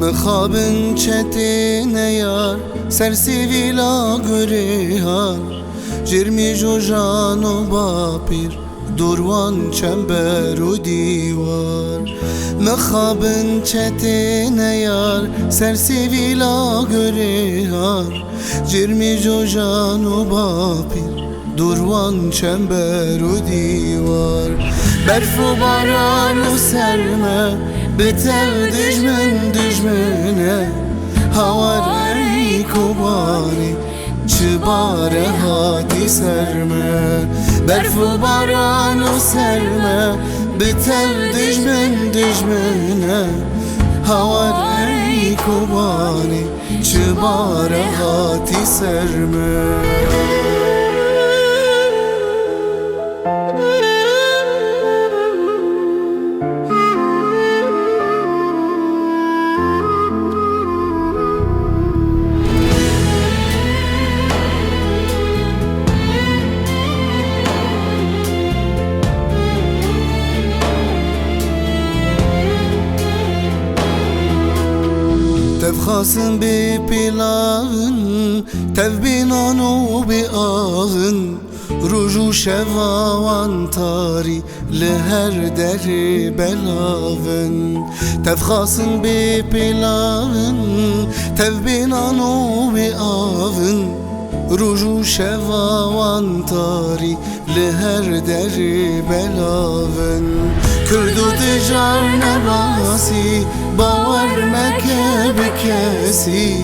Mekhabın çetine yar sersivila gürihar Cirmi jojano bapir durvan çemberu divar Mekhabın çetine yar sersivila gürihar Cirmi jojano bapir durvan çemberu divar Berfu baranu serme بتر دجمن دجمنه هوار ای کوبانی چباره هاتی سرمه برف و باران و سرمه بتر دجمن دجمنه هوار ای کوبانی چباره هاتی سرمه Tevkhasın bir pilavın Tevbinanu bir ağın Ruju şevavan tari Leher deri belavın Tevkhasın bir pilavın Tevbinanu bir ağın Ruju şevavan tari Leher deri belavın Kürdu ticar nebasi Bavar mekebe kesi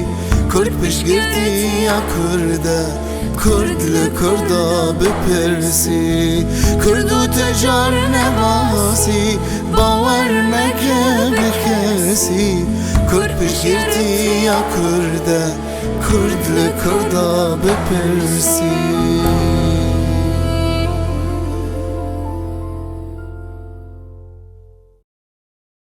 Kurd pişgirti ya kurda Kurdlu kurda bipirsi Kurdu ticar nebasi Bavar mekebe kesi Kurd pişgirti ya kurda Kurdlu kurda bipirsi